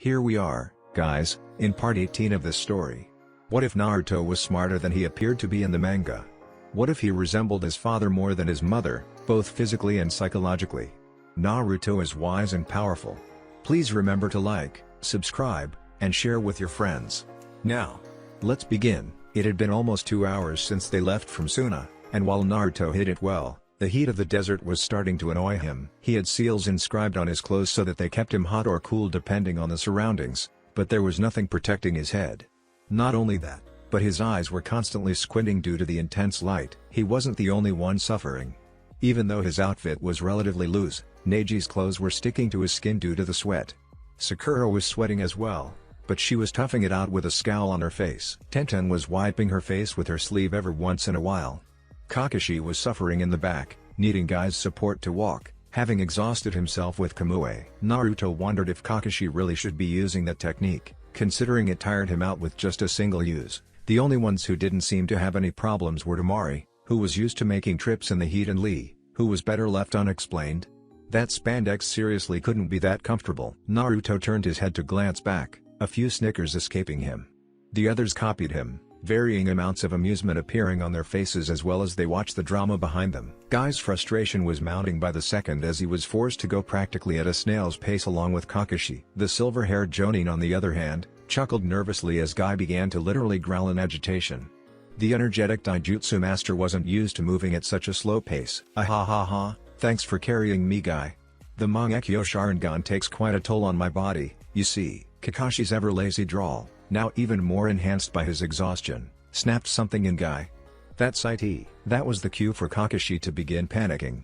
Here we are, guys, in part 18 of this story. What if Naruto was smarter than he appeared to be in the manga? What if he resembled his father more than his mother, both physically and psychologically? Naruto is wise and powerful. Please remember to like, subscribe, and share with your friends. Now, let's begin. It had been almost 2 hours since they left from Suna, and while Naruto hid it well, the heat of the desert was starting to annoy him. He had seals inscribed on his clothes so that they kept him hot or cool depending on the surroundings, but there was nothing protecting his head. Not only that, but his eyes were constantly squinting due to the intense light. He wasn't the only one suffering. Even though his outfit was relatively loose, Neji's clothes were sticking to his skin due to the sweat. Sakura was sweating as well, but she was toughing it out with a scowl on her face. Tenten was wiping her face with her sleeve every once in a while. Kakashi was suffering in the back, needing Guy's support to walk, having exhausted himself with Kamui. Naruto wondered if Kakashi really should be using that technique, considering it tired him out with just a single use. The only ones who didn't seem to have any problems were Temari, who was used to making trips in the heat, and Lee, who was better left unexplained. That spandex seriously couldn't be that comfortable. Naruto turned his head to glance back, a few snickers escaping him. The others copied him, varying amounts of amusement appearing on their faces as well as they watched the drama behind them. Guy's frustration was mounting by the second as he was forced to go practically at a snail's pace along with Kakashi. The silver-haired Jonin, on the other hand, chuckled nervously as Guy began to literally growl in agitation. The energetic Daijutsu master wasn't used to moving at such a slow pace. Ah ha ha ha, thanks for carrying me, Guy. The Mangekyo Sharingan takes quite a toll on my body, you see. Kakashi's ever-lazy drawl, now even more enhanced by his exhaustion, snapped something in Guy. That's it. That was the cue for Kakashi to begin panicking.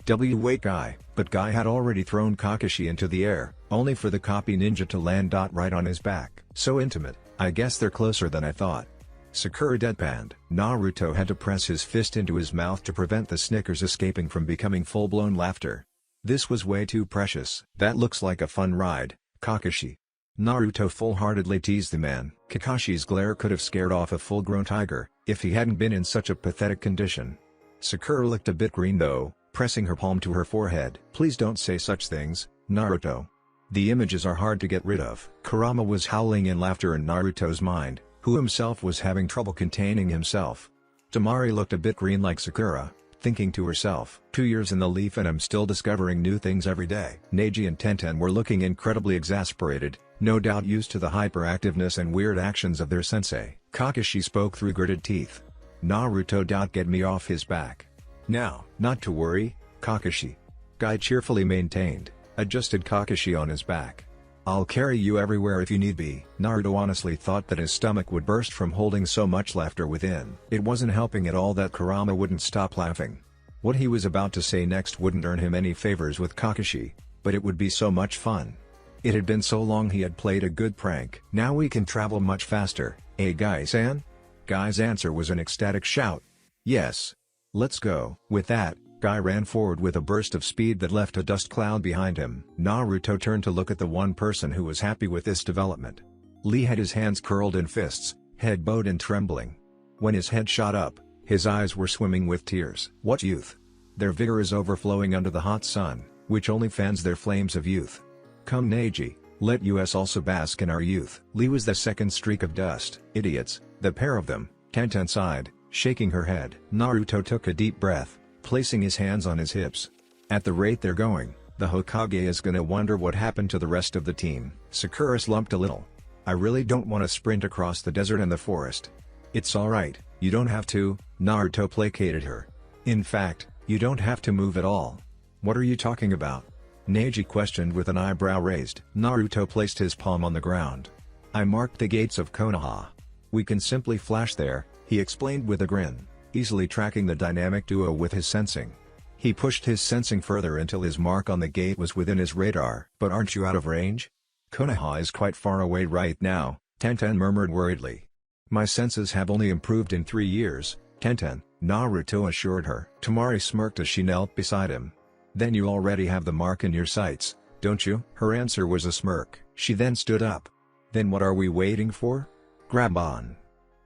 Wait, Guy. But Guy had already thrown Kakashi into the air, only for the copy ninja to land right on his back. So intimate, I guess they're closer than I thought. Sakura deadpanned. Naruto had to press his fist into his mouth to prevent the snickers escaping from becoming full-blown laughter. This was way too precious. That looks like a fun ride, Kakashi. Naruto full-heartedly teased the man. Kakashi's glare could have scared off a full-grown tiger, if he hadn't been in such a pathetic condition. Sakura looked a bit green though, pressing her palm to her forehead. Please don't say such things, Naruto. The images are hard to get rid of. Kurama was howling in laughter in Naruto's mind, who himself was having trouble containing himself. Temari looked a bit green like Sakura, thinking to herself, 2 years in the leaf and I'm still discovering new things every day. Neji and Tenten were looking incredibly exasperated, no doubt used to the hyperactiveness and weird actions of their sensei. Kakashi spoke through gritted teeth. Naruto, get me off his back. Now, not to worry, Kakashi. Guy cheerfully maintained, adjusted Kakashi on his back. I'll carry you everywhere if you need be. Naruto honestly thought that his stomach would burst from holding so much laughter within. It wasn't helping at all that Kurama wouldn't stop laughing. What he was about to say next wouldn't earn him any favors with Kakashi, but it would be so much fun. It had been so long he had played a good prank. Now we can travel much faster, eh Guy-san? Guy's answer was an ecstatic shout. Yes. Let's go. With that, Guy ran forward with a burst of speed that left a dust cloud behind him. Naruto turned to look at the one person who was happy with this development. Lee had his hands curled in fists, head bowed and trembling. When his head shot up, his eyes were swimming with tears. What youth? Their vigor is overflowing under the hot sun, which only fans their flames of youth. Come Neji, let us also bask in our youth. Lee was the second streak of dust. Idiots, the pair of them, Tenten sighed, shaking her head. Naruto took a deep breath, placing his hands on his hips. At the rate they're going, the Hokage is gonna wonder what happened to the rest of the team. Sakura slumped a little. I really don't want to sprint across the desert and the forest. It's alright, you don't have to, Naruto placated her. In fact, you don't have to move at all. What are you talking about? Neji questioned with an eyebrow raised. Naruto placed his palm on the ground. I marked the gates of Konoha. We can simply flash there, he explained with a grin, easily tracking the dynamic duo with his sensing. He pushed his sensing further until his mark on the gate was within his radar. But aren't you out of range? Konoha is quite far away right now, Tenten murmured worriedly. My senses have only improved in 3 years, Tenten, Naruto assured her. Temari smirked as she knelt beside him. Then you already have the mark in your sights, don't you? Her answer was a smirk. She then stood up. Then what are we waiting for? Grab on.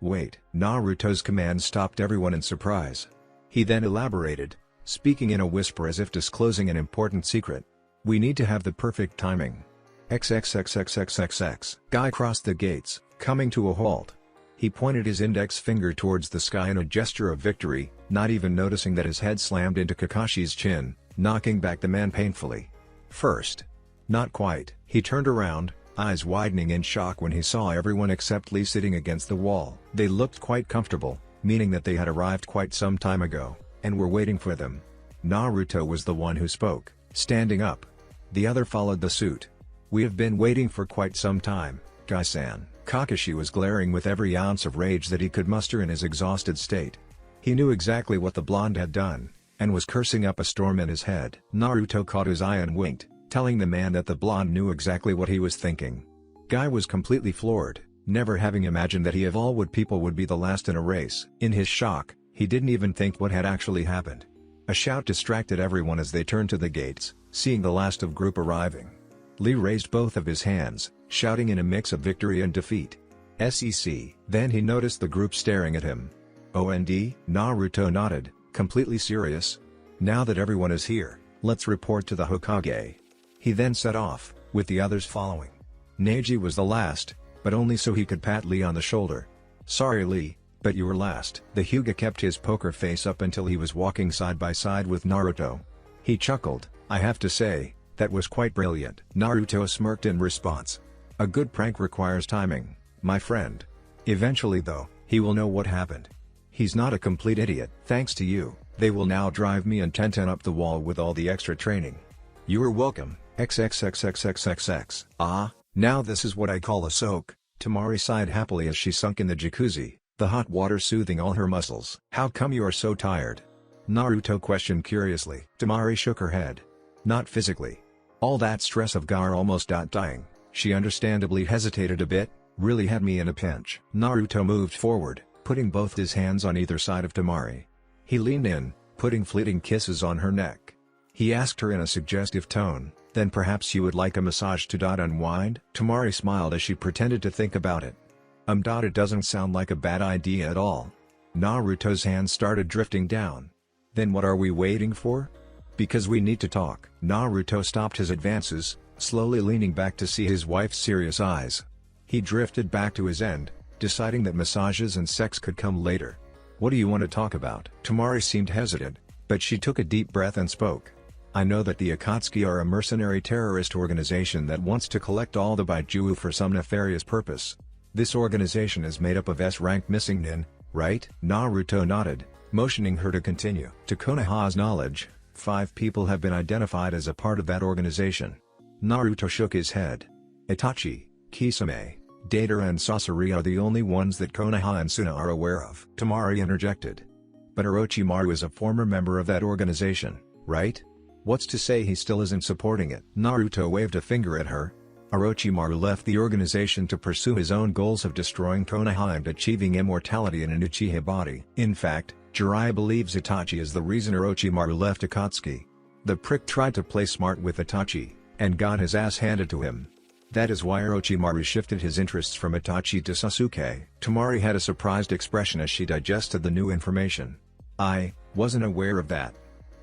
Wait. Naruto's command stopped everyone in surprise. He then elaborated, speaking in a whisper as if disclosing an important secret. We need to have the perfect timing. XXXXXXX. Guy crossed the gates, coming to a halt. He pointed his index finger towards the sky in a gesture of victory, not even noticing that his head slammed into Kakashi's chin, knocking back the man painfully. First. Not quite. He turned around, eyes widening in shock when he saw everyone except Lee sitting against the wall. They looked quite comfortable, meaning that they had arrived quite some time ago, and were waiting for them. Naruto was the one who spoke, standing up. The other followed the suit. "We have been waiting for quite some time, Guy-san." Kakashi was glaring with every ounce of rage that he could muster in his exhausted state. He knew exactly what the blonde had done, and was cursing up a storm in his head. Naruto caught his eye and winked, telling the man that the blonde knew exactly what he was thinking. Guy was completely floored, never having imagined that he of all people would be the last in a race. In his shock, he didn't even think what had actually happened. A shout distracted everyone as they turned to the gates, seeing the last of group arriving. Lee raised both of his hands, shouting in a mix of victory and defeat. "SEC." Then he noticed the group staring at him. "OND?" Naruto nodded, completely serious. "Now that everyone is here, let's report to the Hokage." He then set off, with the others following. Neji was the last, but only so he could pat Lee on the shoulder. "Sorry Lee, but you were last." The Hyuga kept his poker face up until he was walking side by side with Naruto. He chuckled, "I have to say, that was quite brilliant." Naruto smirked in response. "A good prank requires timing, my friend. Eventually though, he will know what happened. He's not a complete idiot. Thanks to you, they will now drive me and Tenten up the wall with all the extra training." "You are welcome, XXXXXXX. "Ah, now this is what I call a soak." Temari sighed happily as she sunk in the jacuzzi, the hot water soothing all her muscles. "How come you are so tired?" Naruto questioned curiously. Temari shook her head. "Not physically. All that stress of Gar almost dying," she understandably hesitated a bit, "really had me in a pinch." Naruto moved forward, putting both his hands on either side of Temari. He leaned in, putting fleeting kisses on her neck. He asked her in a suggestive tone, "Then perhaps you would like a massage to unwind?" Temari smiled as she pretended to think about it. It doesn't sound like a bad idea at all." Naruto's hands started drifting down. "Then what are we waiting for? Because we need to talk." Naruto stopped his advances, slowly leaning back to see his wife's serious eyes. He drifted back to his end, deciding that massages and sex could come later. "What do you want to talk about?" Temari seemed hesitant, but she took a deep breath and spoke. "I know that the Akatsuki are a mercenary terrorist organization that wants to collect all the Baijiu for some nefarious purpose. This organization is made up of S-rank missing nin, right?" Naruto nodded, motioning her to continue. To Konoha's knowledge, 5 people have been identified as a part of that organization. Naruto shook his head. Itachi, Kisame, Data and Sasori are the only ones that Konoha and Suna are aware of. Temari interjected. "But Orochimaru is a former member of that organization, right? What's to say he still isn't supporting it?" Naruto waved a finger at her. "Orochimaru left the organization to pursue his own goals of destroying Konoha and achieving immortality in an Uchiha body. In fact, Jiraiya believes Itachi is the reason Orochimaru left Akatsuki. The prick tried to play smart with Itachi, and got his ass handed to him. That is why Orochimaru shifted his interests from Itachi to Sasuke." Temari had a surprised expression as she digested the new information. "I wasn't aware of that."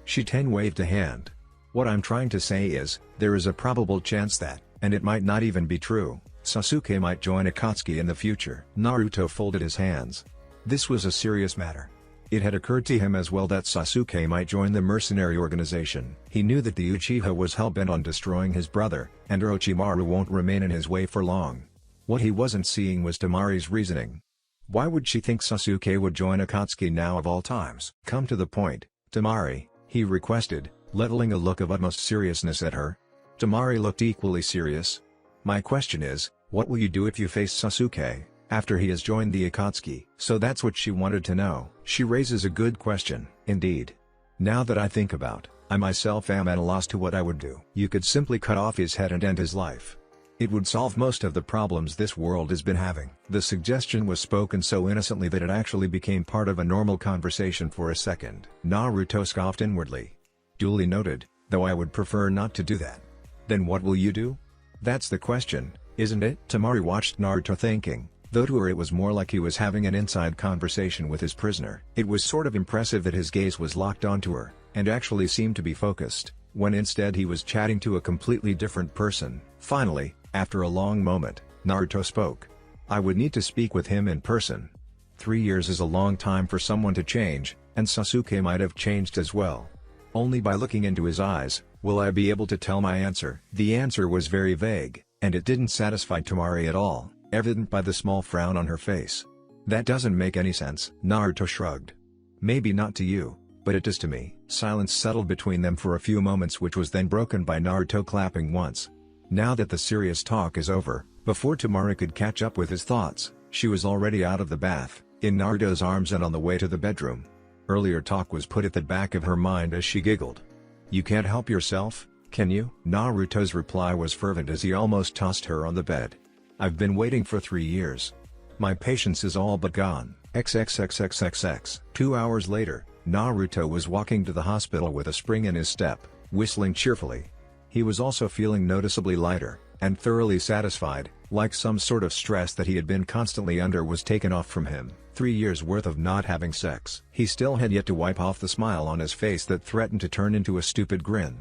Shiten waved a hand. "What I'm trying to say is, there is a probable chance that, and it might not even be true, Sasuke might join Akatsuki in the future." Naruto folded his hands. This was a serious matter. It had occurred to him as well that Sasuke might join the mercenary organization. He knew that the Uchiha was hell-bent on destroying his brother, and Orochimaru won't remain in his way for long. What he wasn't seeing was Temari's reasoning. Why would she think Sasuke would join Akatsuki now of all times? "Come to the point, Temari," he requested, leveling a look of utmost seriousness at her. Temari looked equally serious. "My question is, what will you do if you face Sasuke, after he has joined the Akatsuki?" So that's what she wanted to know. She raises a good question. Indeed. Now that I think about, I myself am at a loss to what I would do. You could simply cut off his head and end his life. It would solve most of the problems this world has been having. The suggestion was spoken so innocently that it actually became part of a normal conversation for a second. Naruto scoffed inwardly. "Duly noted, though I would prefer not to do that." "Then what will you do?" "That's the question, isn't it?" Temari watched Naruto thinking, though to her it was more like he was having an inside conversation with his prisoner. It was sort of impressive that his gaze was locked onto her, and actually seemed to be focused, when instead he was chatting to a completely different person. Finally, after a long moment, Naruto spoke. I would need to speak with him in person. 3 years is a long time for someone to change, and Sasuke might have changed as well. Only by looking into his eyes, will I be able to tell my answer. The answer was very vague, and it didn't satisfy Temari at all, evident by the small frown on her face. That doesn't make any sense. Naruto shrugged. Maybe not to you, but it is to me. Silence settled between them for a few moments, which was then broken by Naruto clapping once. Now that the serious talk is over, before Temari could catch up with his thoughts, she was already out of the bath, in Naruto's arms and on the way to the bedroom. Earlier talk was put at the back of her mind as she giggled. You can't help yourself, can you? Naruto's reply was fervent as he almost tossed her on the bed. I've been waiting for 3 years. My patience is all but gone. XXXXXX. 2 hours later, Naruto was walking to the hospital with a spring in his step, whistling cheerfully. He was also feeling noticeably lighter, and thoroughly satisfied, like some sort of stress that he had been constantly under was taken off from him. 3 years worth of not having sex. He still had yet to wipe off the smile on his face that threatened to turn into a stupid grin.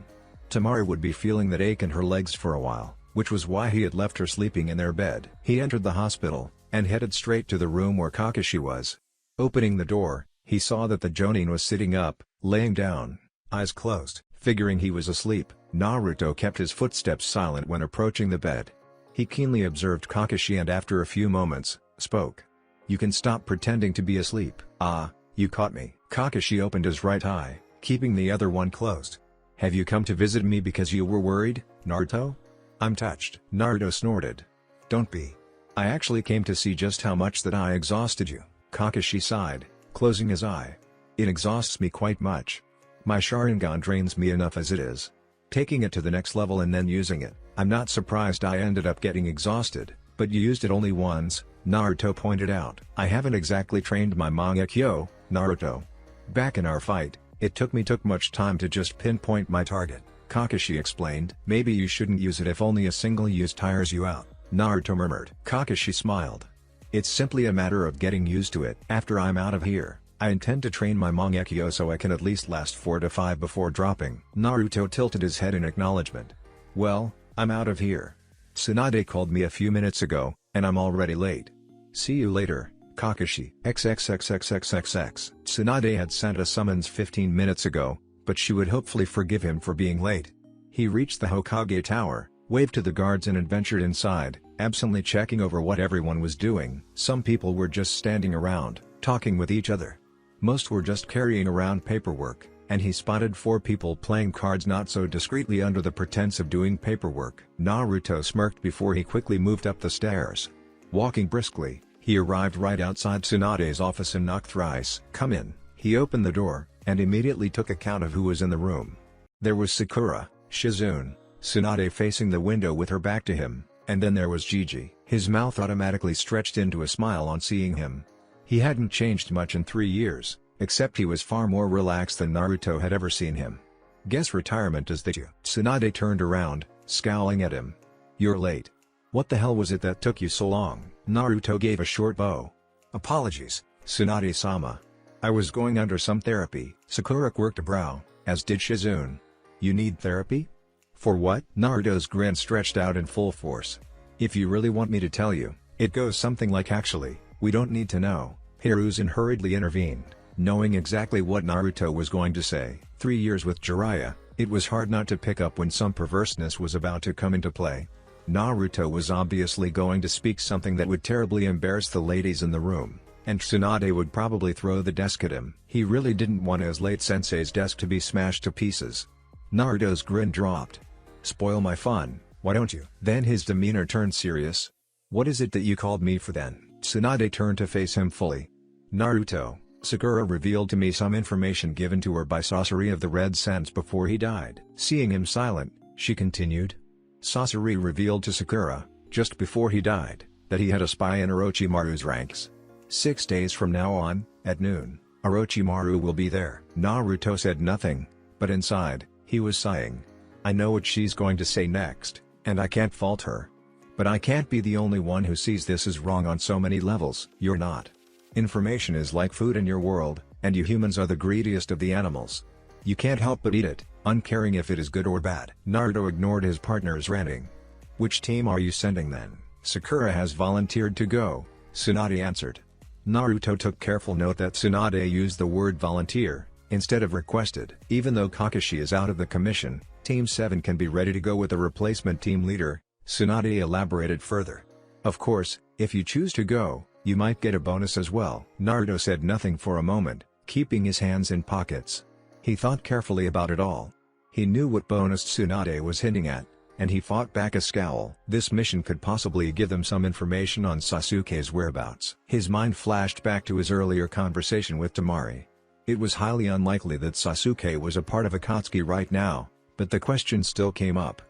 Temari would be feeling that ache in her legs for a while, which was why he had left her sleeping in their bed. He entered the hospital, and headed straight to the room where Kakashi was. Opening the door, he saw that the Jonin was sitting up, laying down, eyes closed. Figuring he was asleep, Naruto kept his footsteps silent when approaching the bed. He keenly observed Kakashi and after a few moments, spoke. You can stop pretending to be asleep. Ah, you caught me. Kakashi opened his right eye, keeping the other one closed. Have you come to visit me because you were worried, Naruto? I'm touched. Naruto snorted. Don't be. I actually came to see just how much that I exhausted you. Kakashi sighed, closing his eye. It exhausts me quite much. My Sharingan drains me enough as it is. Taking it to the next level and then using it, I'm not surprised I ended up getting exhausted, but you used it only once, Naruto pointed out. I haven't exactly trained my Mangekyo, Naruto. Back in our fight, it took much time to just pinpoint my target, Kakashi explained. Maybe you shouldn't use it if only a single use tires you out, Naruto murmured. Kakashi smiled. It's simply a matter of getting used to it. After I'm out of here, I intend to train my Mangekyo so I can at least last 4 to 5 before dropping. Naruto tilted his head in acknowledgement. Well, I'm out of here. Tsunade called me a few minutes ago, and I'm already late. See you later, Kakashi. XXXXXXX. Tsunade had sent a summons 15 minutes ago, but she would hopefully forgive him for being late. He reached the Hokage tower, waved to the guards and adventured inside, absently checking over what everyone was doing. Some people were just standing around, talking with each other. Most were just carrying around paperwork, and he spotted 4 people playing cards not so discreetly under the pretense of doing paperwork. Naruto smirked before he quickly moved up the stairs. Walking briskly, he arrived right outside Tsunade's office and knocked thrice. Come in. He opened the door, and immediately took account of who was in the room. There was Sakura, Shizune, Tsunade facing the window with her back to him, and then there was Gigi. His mouth automatically stretched into a smile on seeing him. He hadn't changed much in 3 years, except he was far more relaxed than Naruto had ever seen him. Guess retirement is the cue. Tsunade turned around, scowling at him. You're late. What the hell was it that took you so long? Naruto gave a short bow. Apologies, Tsunade-sama. I was going under some therapy. Sakura quirked a brow, as did Shizune. You need therapy? For what? Naruto's grin stretched out in full force. If you really want me to tell you, it goes something like actually. We don't need to know. Hiruzen hurriedly intervened, knowing exactly what Naruto was going to say. 3 years with Jiraiya, it was hard not to pick up when some perverseness was about to come into play. Naruto was obviously going to speak something that would terribly embarrass the ladies in the room, and Tsunade would probably throw the desk at him. He really didn't want his late sensei's desk to be smashed to pieces. Naruto's grin dropped. Spoil my fun, why don't you? Then his demeanor turned serious. What is it that you called me for then? Tsunade turned to face him fully. Naruto, Sakura revealed to me some information given to her by Sasori of the Red Sands before he died. Seeing him silent, she continued. Sasori revealed to Sakura, just before he died, that he had a spy in Orochimaru's ranks. 6 days from now on, at noon, Orochimaru will be there. Naruto said nothing, but inside, he was sighing. I know what she's going to say next, and I can't fault her. But I can't be the only one who sees this as wrong on so many levels. You're not. Information is like food in your world, and you humans are the greediest of the animals. You can't help but eat it, uncaring if it is good or bad. Naruto ignored his partner's ranting. Which team are you sending then? Sakura has volunteered to go, Tsunade answered. Naruto took careful note that Tsunade used the word volunteer, instead of requested. Even though Kakashi is out of the commission, Team 7 can be ready to go with a replacement team leader, Tsunade elaborated further. Of course, if you choose to go, you might get a bonus as well. Naruto said nothing for a moment, keeping his hands in pockets. He thought carefully about it all. He knew what bonus Tsunade was hinting at, and he fought back a scowl. This mission could possibly give them some information on Sasuke's whereabouts. His mind flashed back to his earlier conversation with Temari. It was highly unlikely that Sasuke was a part of Akatsuki right now, but the question still came up.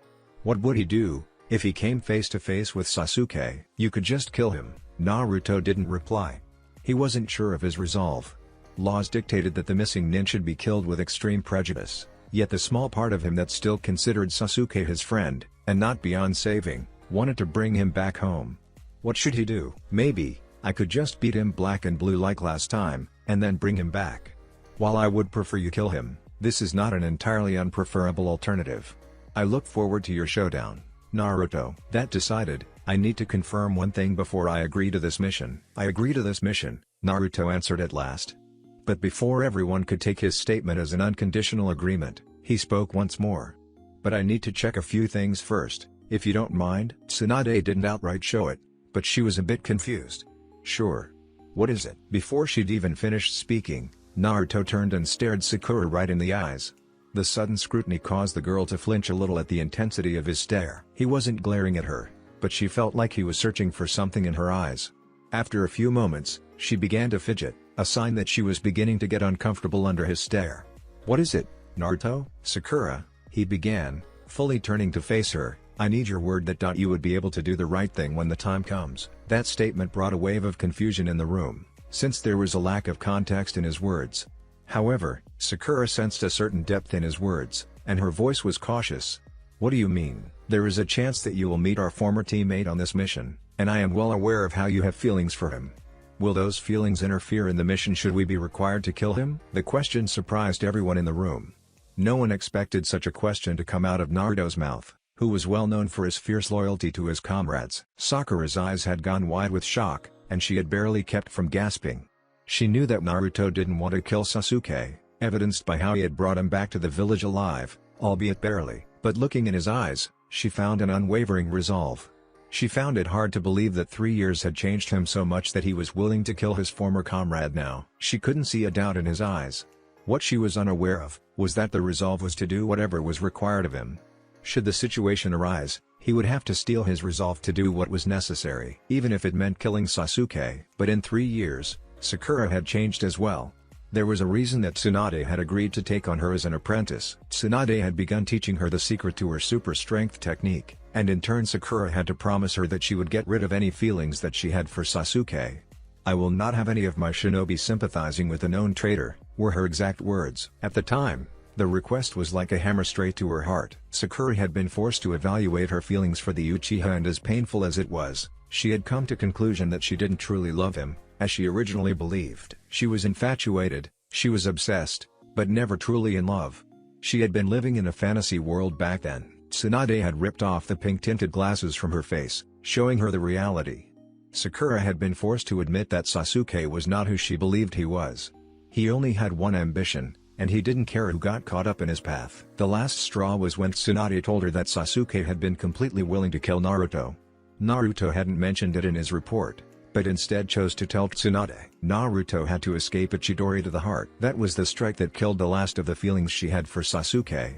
What would he do if he came face to face with Sasuke? You could just kill him. Naruto didn't reply. He wasn't sure of his resolve. Laws dictated that the missing nin should be killed with extreme prejudice, yet the small part of him that still considered Sasuke his friend, and not beyond saving, wanted to bring him back home. What should he do? Maybe, I could just beat him black and blue like last time, and then bring him back. While I would prefer you kill him, this is not an entirely unpreferable alternative. I look forward to your showdown, Naruto. That decided, I need to confirm one thing before I agree to this mission. I agree to this mission, Naruto answered at last. But before everyone could take his statement as an unconditional agreement, he spoke once more. But I need to check a few things first, if you don't mind. Tsunade didn't outright show it, but she was a bit confused. Sure. What is it? Before she'd even finished speaking, Naruto turned and stared Sakura right in the eyes. The sudden scrutiny caused the girl to flinch a little at the intensity of his stare. He wasn't glaring at her, but she felt like he was searching for something in her eyes. After a few moments, she began to fidget, a sign that she was beginning to get uncomfortable under his stare. What is it, Naruto? Sakura, he began, fully turning to face her. I need your word that you would be able to do the right thing when the time comes. That statement brought a wave of confusion in the room, since there was a lack of context in his words. However, Sakura sensed a certain depth in his words, and her voice was cautious. What do you mean? There is a chance that you will meet our former teammate on this mission, and I am well aware of how you have feelings for him. Will those feelings interfere in the mission should we be required to kill him? The question surprised everyone in the room. No one expected such a question to come out of Naruto's mouth, who was well known for his fierce loyalty to his comrades. Sakura's eyes had gone wide with shock, and she had barely kept from gasping. She knew that Naruto didn't want to kill Sasuke, evidenced by how he had brought him back to the village alive, albeit barely, but looking in his eyes, she found an unwavering resolve. She found it hard to believe that 3 years had changed him so much that he was willing to kill his former comrade now. She couldn't see a doubt in his eyes. What she was unaware of, was that the resolve was to do whatever was required of him. Should the situation arise, he would have to steel his resolve to do what was necessary, even if it meant killing Sasuke. But in 3 years, Sakura had changed as well. There was a reason that Tsunade had agreed to take on her as an apprentice. Tsunade had begun teaching her the secret to her super strength technique, and in turn Sakura had to promise her that she would get rid of any feelings that she had for Sasuke. I will not have any of my shinobi sympathizing with a known traitor, were her exact words. At the time, the request was like a hammer straight to her heart. Sakura had been forced to evaluate her feelings for the Uchiha, and as painful as it was, she had come to conclusion that she didn't truly love him, as she originally believed. She was infatuated, she was obsessed, but never truly in love. She had been living in a fantasy world back then. Tsunade had ripped off the pink-tinted glasses from her face, showing her the reality. Sakura had been forced to admit that Sasuke was not who she believed he was. He only had one ambition, and he didn't care who got caught up in his path. The last straw was when Tsunade told her that Sasuke had been completely willing to kill Naruto. Naruto hadn't mentioned it in his report, but instead chose to tell Tsunade. Naruto had to escape a Chidori to the heart. That was the strike that killed the last of the feelings she had for Sasuke.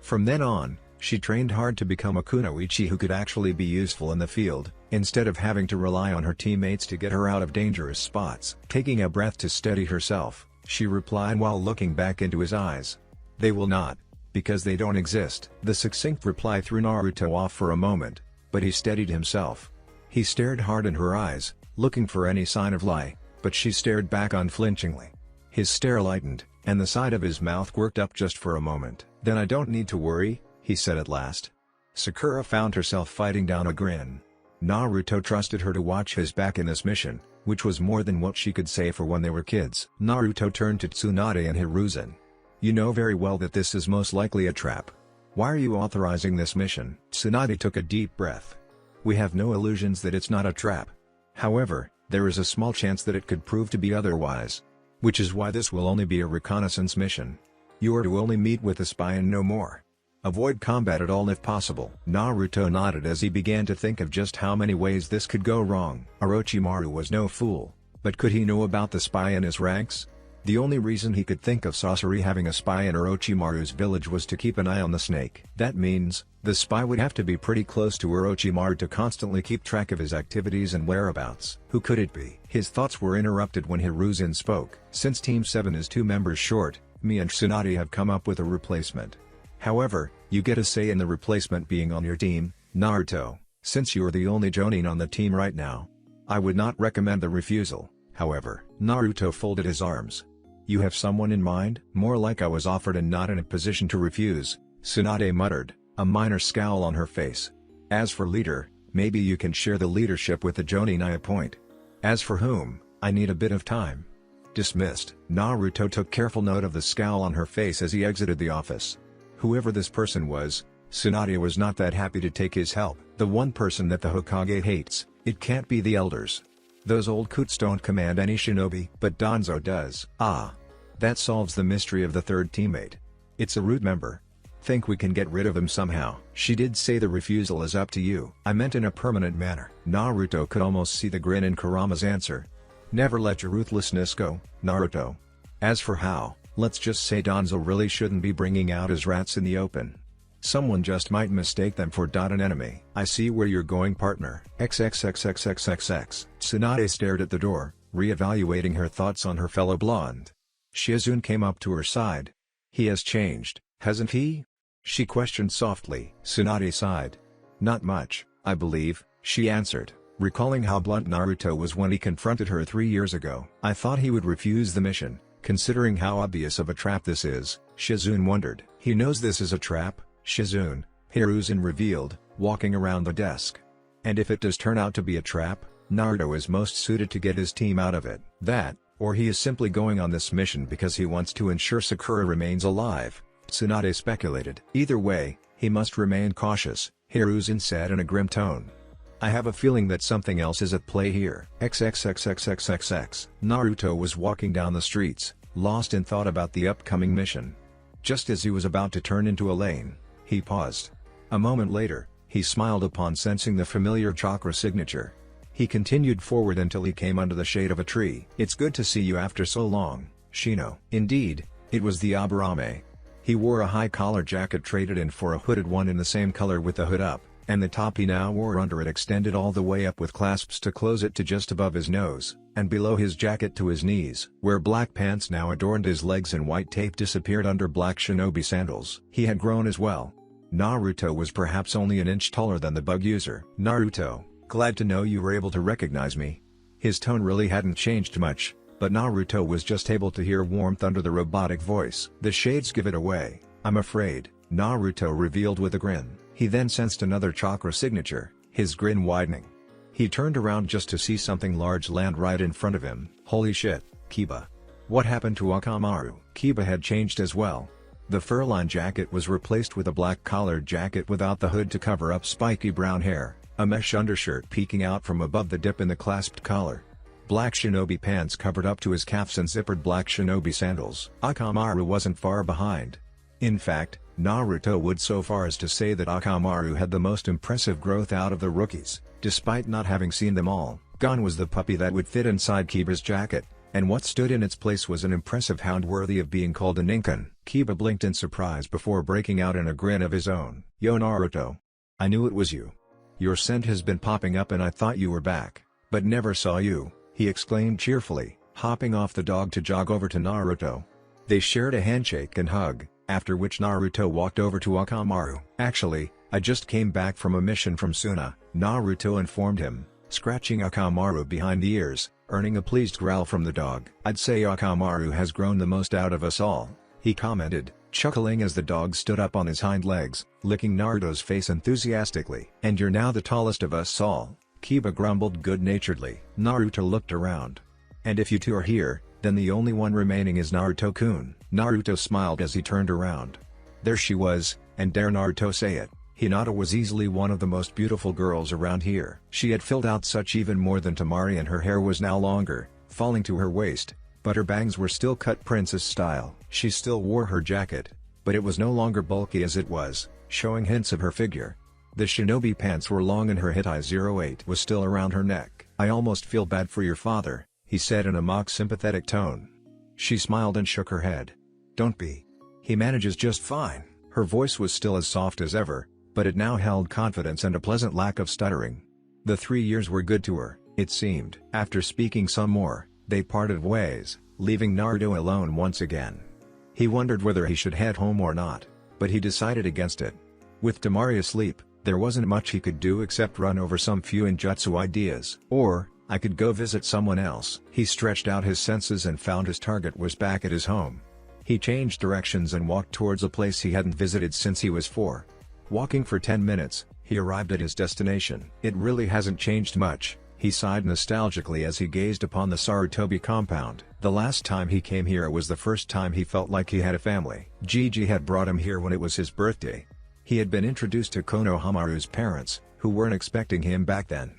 From then on, she trained hard to become a kunoichi who could actually be useful in the field, instead of having to rely on her teammates to get her out of dangerous spots. Taking a breath to steady herself, she replied while looking back into his eyes. They will not, because they don't exist. The succinct reply threw Naruto off for a moment, but he steadied himself. He stared hard in her eyes, looking for any sign of lie, but she stared back unflinchingly. His stare lightened, and the side of his mouth quirked up just for a moment. Then I don't need to worry, he said at last. Sakura found herself fighting down a grin. Naruto trusted her to watch his back in this mission, which was more than what she could say for when they were kids. Naruto turned to Tsunade and Hiruzen. You know very well that this is most likely a trap. Why are you authorizing this mission?" Tsunade took a deep breath. "We have no illusions that it's not a trap. However, there is a small chance that it could prove to be otherwise. Which is why this will only be a reconnaissance mission. You are to only meet with the spy and no more. Avoid combat at all if possible." Naruto nodded as he began to think of just how many ways this could go wrong. Orochimaru was no fool, but could he know about the spy in his ranks? The only reason he could think of Sasori having a spy in Orochimaru's village was to keep an eye on the snake. That means, the spy would have to be pretty close to Orochimaru to constantly keep track of his activities and whereabouts. Who could it be? His thoughts were interrupted when Hiruzen spoke. "Since Team 7 is 2 members short, me and Tsunade have come up with a replacement. However, you get a say in the replacement being on your team, Naruto, since you are the only Jonin on the team right now. I would not recommend the refusal, however." Naruto folded his arms. "You have someone in mind?" "More like I was offered and not in a position to refuse," Tsunade muttered, a minor scowl on her face. "As for leader, maybe you can share the leadership with the Jonin I appoint. As for whom, I need a bit of time." Dismissed. Naruto took careful note of the scowl on her face as he exited the office. Whoever this person was, Tsunade was not that happy to take his help. The one person that the Hokage hates, it can't be the elders. Those old coots don't command any shinobi, but Danzo does. Ah! That solves the mystery of the third teammate. It's a root member. Think we can get rid of him somehow. "She did say the refusal is up to you." "I meant in a permanent manner." Naruto could almost see the grin in Kurama's answer. "Never let your ruthlessness go, Naruto. As for how, let's just say Danzo really shouldn't be bringing out his rats in the open. Someone just might mistake them for an enemy." "I see where you're going, partner." XXXXXXX. Tsunade stared at the door, re-evaluating her thoughts on her fellow blonde. Shizune came up to her side. "He has changed, hasn't he?" she questioned softly. Tsunade sighed. "Not much, I believe," she answered, recalling how blunt Naruto was when he confronted her 3 years ago. "I thought he would refuse the mission, considering how obvious of a trap this is," Shizune wondered. "He knows this is a trap, Shizune," Hiruzen revealed, walking around the desk. "And if it does turn out to be a trap, Naruto is most suited to get his team out of it. That, or he is simply going on this mission because he wants to ensure Sakura remains alive," Tsunade speculated. "Either way, he must remain cautious," Hiruzen said in a grim tone. "I have a feeling that something else is at play here." XXXXXXX. Naruto was walking down the streets, lost in thought about the upcoming mission. Just as he was about to turn into a lane, he paused. A moment later, he smiled upon sensing the familiar chakra signature. He continued forward until he came under the shade of a tree. "It's good to see you after so long, Shino." Indeed, it was the Aburame. He wore a high-collar jacket traded in for a hooded one in the same color with the hood up, and the top he now wore under it extended all the way up with clasps to close it to just above his nose, and below his jacket to his knees. Where black pants now adorned his legs and white tape disappeared under black shinobi sandals. He had grown as well. Naruto was perhaps only an inch taller than the bug user. "Naruto, glad to know you were able to recognize me." His tone really hadn't changed much, but Naruto was just able to hear warmth under the robotic voice. "The shades give it away, I'm afraid," Naruto revealed with a grin. He then sensed another chakra signature, his grin widening. He turned around just to see something large land right in front of him. Holy shit, Kiba. What happened to Akamaru? Kiba had changed as well. The fur-lined jacket was replaced with a black-collared jacket without the hood to cover up spiky brown hair, a mesh undershirt peeking out from above the dip in the clasped collar. Black shinobi pants covered up to his calves and zippered black shinobi sandals. Akamaru wasn't far behind. In fact, Naruto would so far as to say that Akamaru had the most impressive growth out of the rookies, despite not having seen them all. Gone was the puppy that would fit inside Kiba's jacket, and what stood in its place was an impressive hound worthy of being called a ninkin. Kiba blinked in surprise before breaking out in a grin of his own. "Yo Naruto. I knew it was you. Your scent has been popping up and I thought you were back, but never saw you," he exclaimed cheerfully, hopping off the dog to jog over to Naruto. They shared a handshake and hug, after which Naruto walked over to Akamaru. "Actually, I just came back from a mission from Suna," Naruto informed him, scratching Akamaru behind the ears, earning a pleased growl from the dog. "I'd say Akamaru has grown the most out of us all," he commented, chuckling as the dog stood up on his hind legs, licking Naruto's face enthusiastically. "And you're now the tallest of us all," Kiba grumbled good-naturedly. Naruto looked around. "And if you two are here, Then the only one remaining is Naruto-kun. Naruto smiled as he turned around. There she was, and dare Naruto say it, Hinata was easily one of the most beautiful girls around here. She had filled out such even more than Temari, and her hair was now longer, falling to her waist, but her bangs were still cut princess style. She still wore her jacket, but it was no longer bulky as it was, showing hints of her figure. The shinobi pants were long and her Hitai 08 was still around her neck. I almost feel bad for your father, he said in a mock sympathetic tone. She smiled and shook her head. Don't be. He manages just fine. Her voice was still as soft as ever, but it now held confidence and a pleasant lack of stuttering. The 3 years were good to her, it seemed. After speaking some more, they parted ways, leaving Naruto alone once again. He wondered whether he should head home or not, but he decided against it. With Temari asleep, there wasn't much he could do except run over some few ninjutsu ideas. Or, I could go visit someone else. He stretched out his senses and found his target was back at his home. He changed directions and walked towards a place he hadn't visited since he was 4. Walking for 10 minutes, he arrived at his destination. It really hasn't changed much, he sighed nostalgically as he gazed upon the Sarutobi compound. The last time he came here was the first time he felt like he had a family. Gigi had brought him here when it was his birthday. He had been introduced to Konohamaru's parents, who weren't expecting him back then.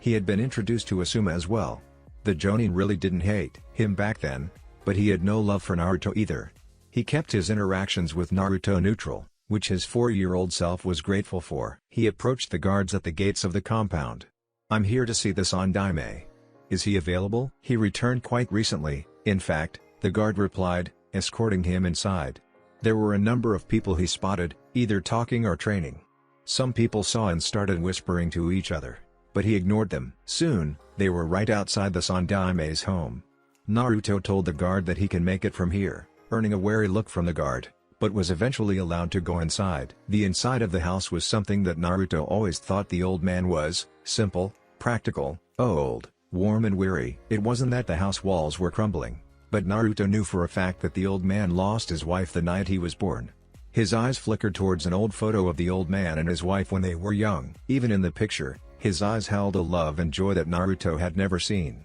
He had been introduced to Asuma as well. The Jonin really didn't hate him back then, but he had no love for Naruto either. He kept his interactions with Naruto neutral, which his 4-year-old self was grateful for. He approached the guards at the gates of the compound. I'm here to see the Sandaime. Is he available? He returned quite recently, in fact, the guard replied, escorting him inside. There were a number of people he spotted, either talking or training. Some people saw and started whispering to each other, but he ignored them. Soon, they were right outside the Sandaime's home. Naruto told the guard that he can make it from here, earning a wary look from the guard, but was eventually allowed to go inside. The inside of the house was something that Naruto always thought the old man was: simple, practical, old, warm and weary. It wasn't that the house walls were crumbling, but Naruto knew for a fact that the old man lost his wife the night he was born. His eyes flickered towards an old photo of the old man and his wife when they were young. Even in the picture, his eyes held a love and joy that Naruto had never seen.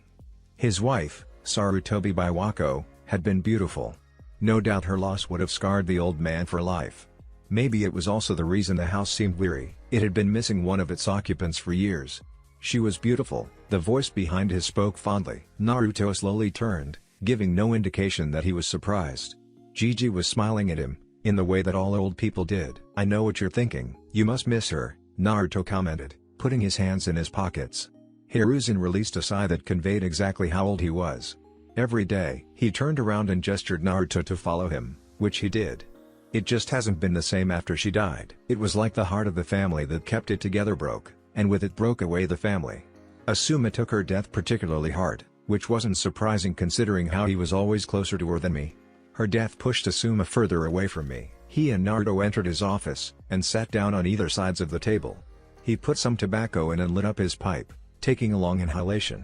His wife, Sarutobi Biwako, had been beautiful. No doubt her loss would have scarred the old man for life. Maybe it was also the reason the house seemed weary. It had been missing one of its occupants for years. She was beautiful, the voice behind his spoke fondly. Naruto slowly turned, giving no indication that he was surprised. Gigi was smiling at him, in the way that all old people did. I know what you're thinking. You must miss her, Naruto commented, putting his hands in his pockets. Hiruzen released a sigh that conveyed exactly how old he was. Every day, he turned around and gestured Naruto to follow him, which he did. It just hasn't been the same after she died. It was like the heart of the family that kept it together broke, and with it broke away the family. Asuma took her death particularly hard, which wasn't surprising considering how he was always closer to her than me. Her death pushed Asuma further away from me. He and Naruto entered his office, and sat down on either sides of the table. He put some tobacco in and lit up his pipe, taking a long inhalation.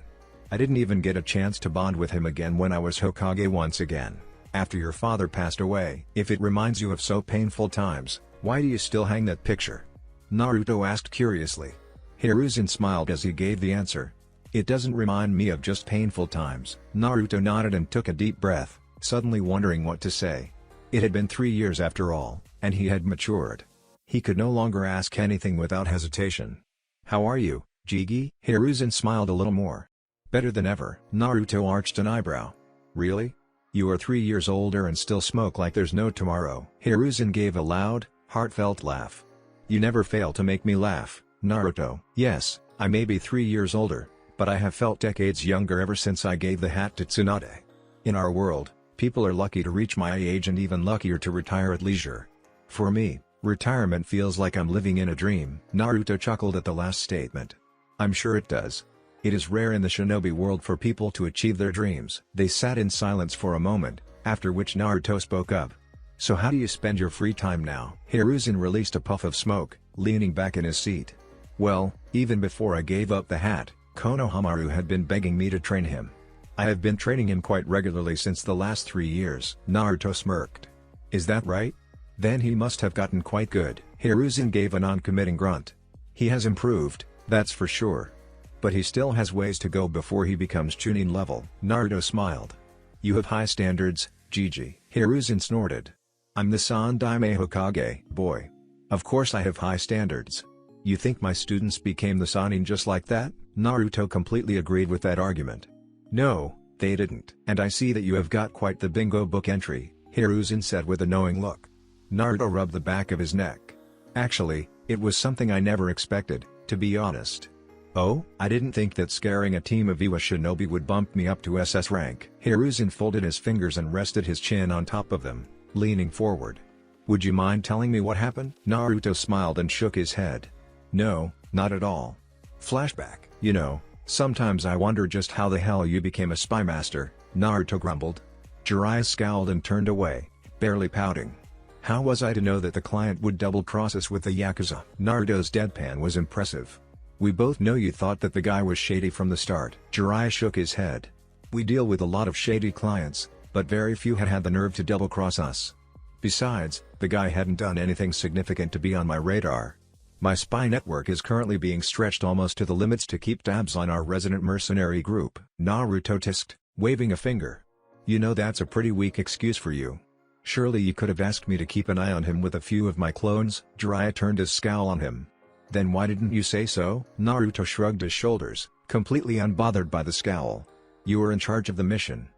I didn't even get a chance to bond with him again when I was Hokage once again, after your father passed away. If it reminds you of so painful times, why do you still hang that picture? Naruto asked curiously. Hiruzen smiled as he gave the answer. It doesn't remind me of just painful times. Naruto nodded and took a deep breath, suddenly wondering what to say. It had been 3 years after all, and he had matured. He could no longer ask anything without hesitation. How are you, Jigi? Hiruzen smiled a little more. Better than ever. Naruto arched an eyebrow. Really? You are 3 years older and still smoke like there's no tomorrow. Hiruzen gave a loud, heartfelt laugh. You never fail to make me laugh, Naruto. Yes, I may be 3 years older, but I have felt decades younger ever since I gave the hat to Tsunade. In our world, people are lucky to reach my age and even luckier to retire at leisure. For me, retirement feels like I'm living in a dream. Naruto chuckled at the last statement. I'm sure it does. It is rare in the shinobi world for people to achieve their dreams. They sat in silence for a moment, after which Naruto spoke up. So how do you spend your free time now? Hiruzen released a puff of smoke, leaning back in his seat. Well, even before I gave up the hat, Konohamaru had been begging me to train him. I have been training him quite regularly since the last 3 years. Naruto smirked. Is that right? Then he must have gotten quite good. Hiruzen gave a non-committing grunt. He has improved, that's for sure. But he still has ways to go before he becomes Chunin level. Naruto smiled. You have high standards, Gigi. Hiruzen snorted. I'm the Sandaime Hokage, boy. Of course I have high standards. You think my students became the Sannin just like that? Naruto completely agreed with that argument. No, they didn't. And I see that you have got quite the bingo book entry, Hiruzen said with a knowing look. Naruto rubbed the back of his neck. Actually, it was something I never expected, to be honest. Oh? I didn't think that scaring a team of Iwa shinobi would bump me up to SS rank. Hiruzen folded his fingers and rested his chin on top of them, leaning forward. Would you mind telling me what happened? Naruto smiled and shook his head. No, not at all. Flashback. You know, sometimes I wonder just how the hell you became a spy master, Naruto grumbled. Jiraiya scowled and turned away, barely pouting. How was I to know that the client would double-cross us with the Yakuza? Naruto's deadpan was impressive. We both know you thought that the guy was shady from the start. Jiraiya shook his head. We deal with a lot of shady clients, but very few had the nerve to double-cross us. Besides, the guy hadn't done anything significant to be on my radar. My spy network is currently being stretched almost to the limits to keep tabs on our resident mercenary group. Naruto tisked, waving a finger. You know that's a pretty weak excuse for you. Surely you could have asked me to keep an eye on him with a few of my clones. Jiraiya turned his scowl on him. Then why didn't you say so? Naruto shrugged his shoulders, completely unbothered by the scowl. You were in charge of the mission.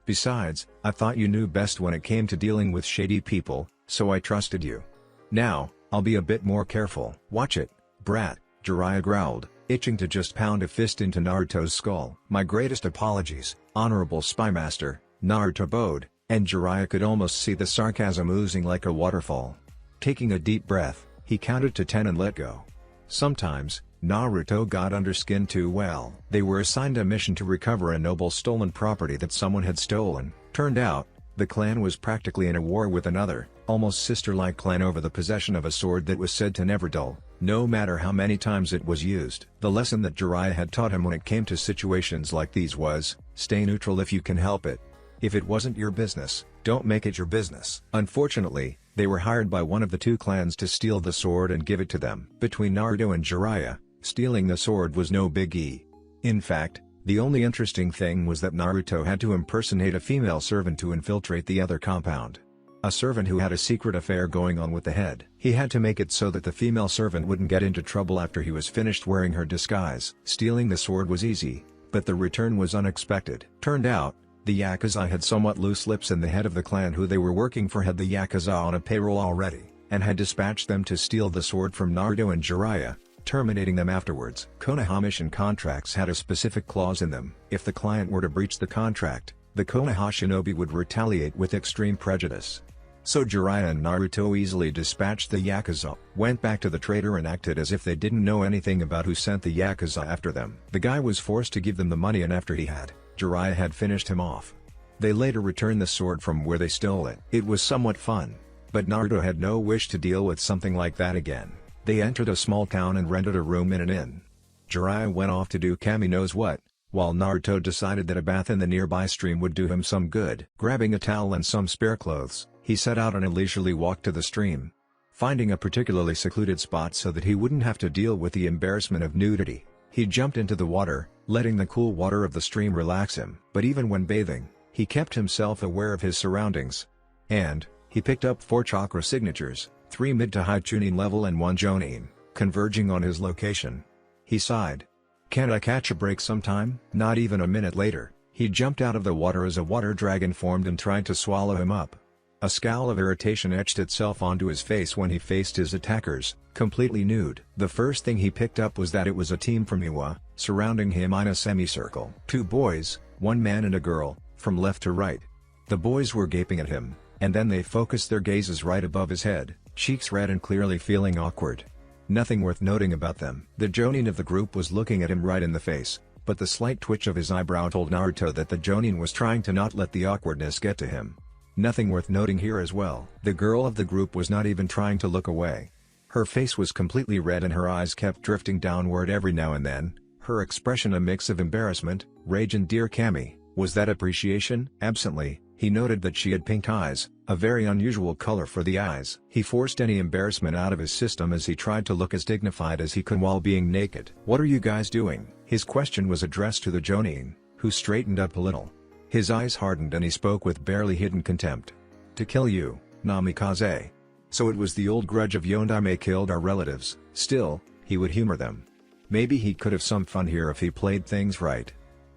Besides, I thought you knew best when it came to dealing with shady people, so I trusted you. Now, I'll be a bit more careful. Watch it, brat, Jiraiya growled, itching to just pound a fist into Naruto's skull. My greatest apologies, honorable spy master, Naruto bowed, and Jiraiya could almost see the sarcasm oozing like a waterfall. Taking a deep breath, he counted to 10 and let go. Sometimes, Naruto got under skin too well. They were assigned a mission to recover a noble stolen property that someone had stolen. Turned out, the clan was practically in a war with another, almost sister-like clan over the possession of a sword that was said to never dull, no matter how many times it was used. The lesson that Jiraiya had taught him when it came to situations like these was, stay neutral if you can help it. If it wasn't your business, don't make it your business. Unfortunately, they were hired by one of the two clans to steal the sword and give it to them. Between Naruto and Jiraiya, stealing the sword was no biggie. In fact, the only interesting thing was that Naruto had to impersonate a female servant to infiltrate the other compound. A servant who had a secret affair going on with the head. He had to make it so that the female servant wouldn't get into trouble after he was finished wearing her disguise. Stealing the sword was easy, but the return was unexpected. Turned out, the Yakuza had somewhat loose lips, and the head of the clan who they were working for had the Yakuza on a payroll already, and had dispatched them to steal the sword from Naruto and Jiraiya, terminating them afterwards. Konoha mission contracts had a specific clause in them. If the client were to breach the contract, the Konoha shinobi would retaliate with extreme prejudice. So Jiraiya and Naruto easily dispatched the Yakuza, went back to the trader and acted as if they didn't know anything about who sent the Yakuza after them. The guy was forced to give them the money, and after Jiraiya had finished him off, they later returned the sword from where they stole it. It was somewhat fun, but Naruto had no wish to deal with something like that again. They entered a small town and rented a room in an inn. Jiraiya went off to do Kami knows what, while Naruto decided that a bath in the nearby stream would do him some good. Grabbing a towel and some spare clothes, he set out on a leisurely walk to the stream. Finding a particularly secluded spot so that he wouldn't have to deal with the embarrassment of nudity, he jumped into the water, letting the cool water of the stream relax him. But even when bathing, he kept himself aware of his surroundings. And, he picked up 4 chakra signatures, 3 mid to high tuning level and 1 jonin, converging on his location. He sighed. Can't I catch a break sometime? Not even a minute later, he jumped out of the water as a water dragon formed and tried to swallow him up. A scowl of irritation etched itself onto his face when he faced his attackers, completely nude. The first thing he picked up was that it was a team from Iwa, surrounding him in a semicircle. 2 boys, 1 man and a girl, from left to right. The boys were gaping at him, and then they focused their gazes right above his head, cheeks red and clearly feeling awkward. Nothing worth noting about them. The jonin of the group was looking at him right in the face, but the slight twitch of his eyebrow told Naruto that the jonin was trying to not let the awkwardness get to him. Nothing worth noting here as well. The girl of the group was not even trying to look away. Her face was completely red and her eyes kept drifting downward every now and then, her expression a mix of embarrassment, rage and dear Kami. Was that appreciation? Absently, he noted that she had pink eyes, a very unusual color for the eyes. He forced any embarrassment out of his system as he tried to look as dignified as he could while being naked. What are you guys doing? His question was addressed to the jonin, who straightened up a little. His eyes hardened and he spoke with barely hidden contempt. To kill you, Namikaze. So it was the old grudge of Yondaime killed our relatives. Still, he would humor them. Maybe he could have some fun here if he played things right.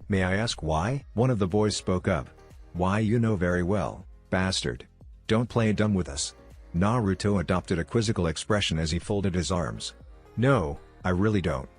May I ask why? One of the boys spoke up. Why, you know very well, bastard. Don't play dumb with us. Naruto adopted a quizzical expression as he folded his arms. No, I really don't.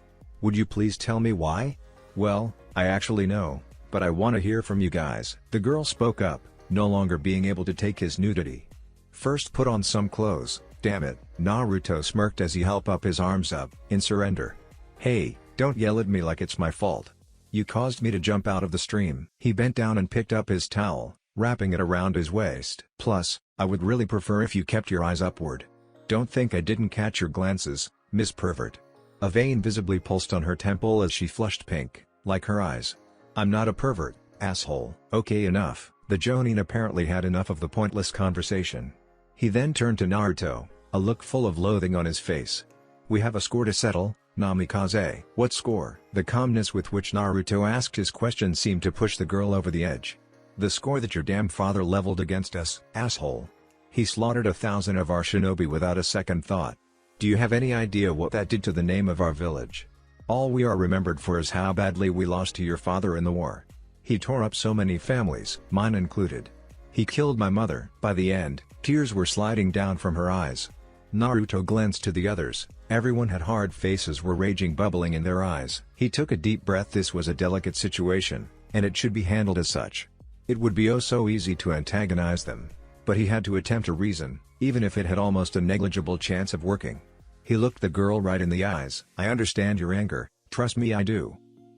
Would you please tell me why? Well, I actually know, but I want to hear from you guys. The girl spoke up, no longer being able to take his nudity. First put on some clothes, damn it, Naruto smirked as he held up his arms up, in surrender. Hey, don't yell at me like it's my fault. You caused me to jump out of the stream. He bent down and picked up his towel, wrapping it around his waist. Plus, I would really prefer if you kept your eyes upward. Don't think I didn't catch your glances, Miss Pervert. A vein visibly pulsed on her temple as she flushed pink, like her eyes. I'm not a pervert, asshole. Okay, enough. The Jonin apparently had enough of the pointless conversation. He then turned to Naruto, a look full of loathing on his face. We have a score to settle, Namikaze. What score? The calmness with which Naruto asked his question seemed to push the girl over the edge. The score that your damn father leveled against us, asshole. He slaughtered 1,000 of our shinobi without a second thought. Do you have any idea what that did to the name of our village? All we are remembered for is how badly we lost to your father in the war. He tore up so many families, mine included. He killed my mother. By the end, tears were sliding down from her eyes. Naruto glanced to the others. Everyone had hard faces were raging bubbling in their eyes. He took a deep breath. This was a delicate situation, and it should be handled as such. It would be oh so easy to antagonize them. But he had to attempt to reason, even if it had almost a negligible chance of working. He looked the girl right in the eyes. I understand your anger, trust me I do.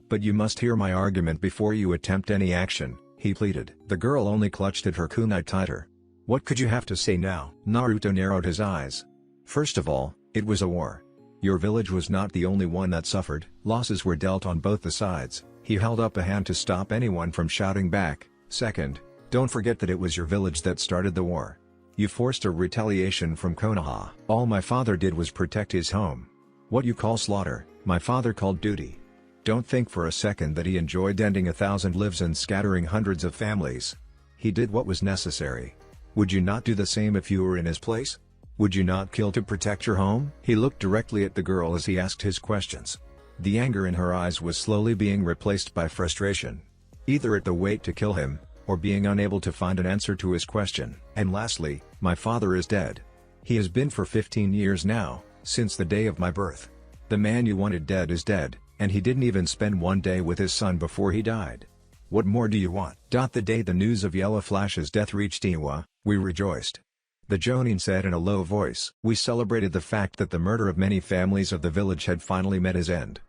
But you must hear my argument before you attempt any action, he pleaded. The girl only clutched at her kunai tighter. What could you have to say now? Naruto narrowed his eyes. First of all, it was a war. Your village was not the only one that suffered. Losses were dealt on both the sides. He held up a hand to stop anyone from shouting back. Second, don't forget that it was your village that started the war. You forced a retaliation from Konoha. All my father did was protect his home. What you call slaughter, my father called duty. Don't think for a second that he enjoyed ending 1,000 lives and scattering hundreds of families. He did what was necessary. Would you not do the same if you were in his place? Would you not kill to protect your home? He looked directly at the girl as he asked his questions. The anger in her eyes was slowly being replaced by frustration. Either at the wait to kill him, or being unable to find an answer to his question. And lastly, my father is dead. He has been for 15 years now, since the day of my birth. The man you wanted dead is dead, and he didn't even spend one day with his son before he died. What more do you want? The day the news of Yellow Flash's death reached Iwa, we rejoiced. The Jonin said in a low voice. We celebrated the fact that the murder of many families of the village had finally met his end.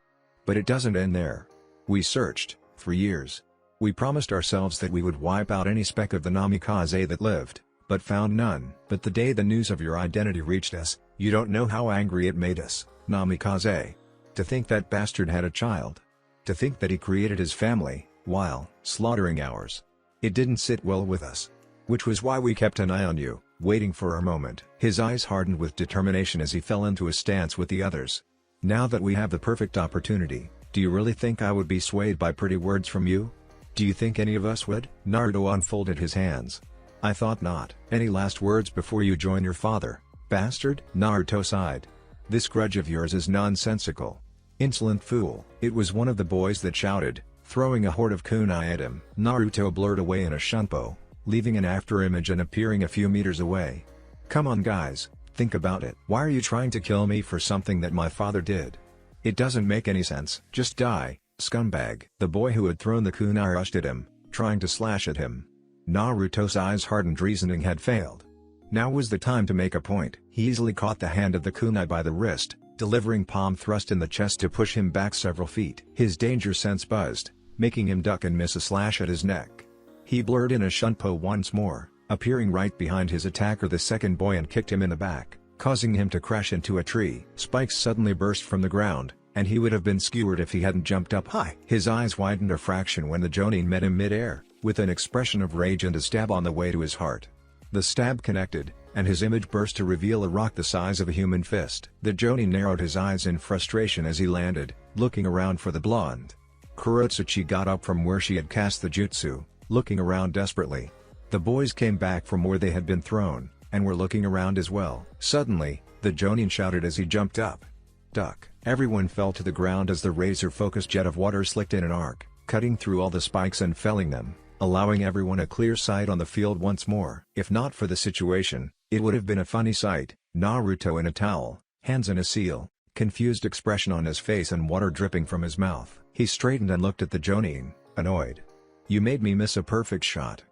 But it doesn't end there. We searched, for years. We promised ourselves that we would wipe out any speck of the Namikaze that lived, but found none. But the day the news of your identity reached us, you don't know how angry it made us, Namikaze. To think that bastard had a child. To think that he created his family, while slaughtering ours. It didn't sit well with us. Which was why we kept an eye on you, waiting for our moment. His eyes hardened with determination as he fell into a stance with the others. Now that we have the perfect opportunity, do you really think I would be swayed by pretty words from you? Do you think any of us would? Naruto unfolded his hands. I thought not. Any last words before you join your father, bastard? Naruto sighed. This grudge of yours is nonsensical. Insolent fool. It was one of the boys that shouted, throwing a horde of kunai at him. Naruto blurred away in a shunpo, leaving an afterimage and appearing a few meters away. Come on guys, think about it. Why are you trying to kill me for something that my father did? It doesn't make any sense. Just die, scumbag. The boy who had thrown the kunai rushed at him, trying to slash at him. Naruto's eyes hardened. Reasoning had failed. Now was the time to make a point. He easily caught the hand of the kunai by the wrist, delivering palm thrust in the chest to push him back several feet. His danger sense buzzed, making him duck and miss a slash at his neck. He blurred in a shunpo once more, appearing right behind his attacker the second boy and kicked him in the back, causing him to crash into a tree. Spikes suddenly burst from the ground, and he would have been skewered if he hadn't jumped up high. His eyes widened a fraction when the Jonin met him mid-air, with an expression of rage and a stab on the way to his heart. The stab connected, and his image burst to reveal a rock the size of a human fist. The Jonin narrowed his eyes in frustration as he landed, looking around for the blonde. Kurotsuchi got up from where she had cast the jutsu, looking around desperately. The boys came back from where they had been thrown, and were looking around as well. Suddenly, the Jonin shouted as he jumped up. Duck! Everyone fell to the ground as the razor-focused jet of water slicked in an arc, cutting through all the spikes and felling them, allowing everyone a clear sight on the field once more. If not for the situation, it would have been a funny sight. Naruto in a towel, hands in a seal, confused expression on his face and water dripping from his mouth. He straightened and looked at the Jonin, annoyed. "You made me miss a perfect shot."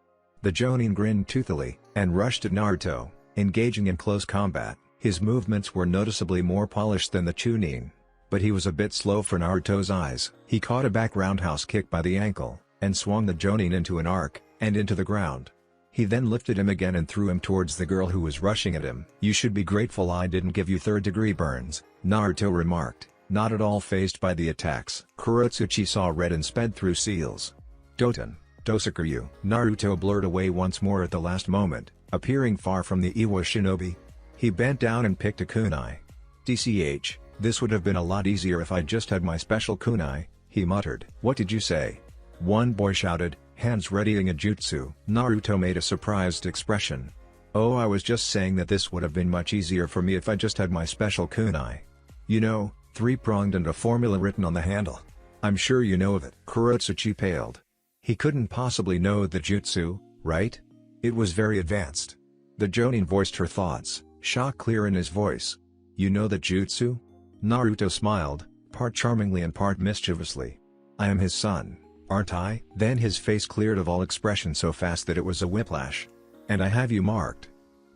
The Jonin grinned toothily, and rushed at Naruto, engaging in close combat. His movements were noticeably more polished than the Chunin. But he was a bit slow for Naruto's eyes. He caught a back roundhouse kick by the ankle, and swung the Jonin into an arc, and into the ground. He then lifted him again and threw him towards the girl who was rushing at him. "You should be grateful I didn't give you third-degree burns," Naruto remarked, not at all fazed by the attacks. Kurotsuchi saw red and sped through seals. "Doton, Dosakuryu," Naruto blurred away once more at the last moment, appearing far from the Iwa shinobi. He bent down and picked a kunai. "DCH, this would have been a lot easier if I'd just had my special kunai," he muttered. "What did you say?" one boy shouted, hands readying a jutsu. Naruto made a surprised expression. "Oh, I was just saying that this would have been much easier for me if I just had my special kunai. You know, three-pronged and a formula written on the handle. I'm sure you know of it." Kurotsuchi paled. He couldn't possibly know the jutsu, right? It was very advanced. The Jonin voiced her thoughts, shock clear in his voice. "You know the jutsu?" Naruto smiled, part charmingly and part mischievously. "I am his son, aren't I?" Then his face cleared of all expression so fast that it was a whiplash. "And I have you marked."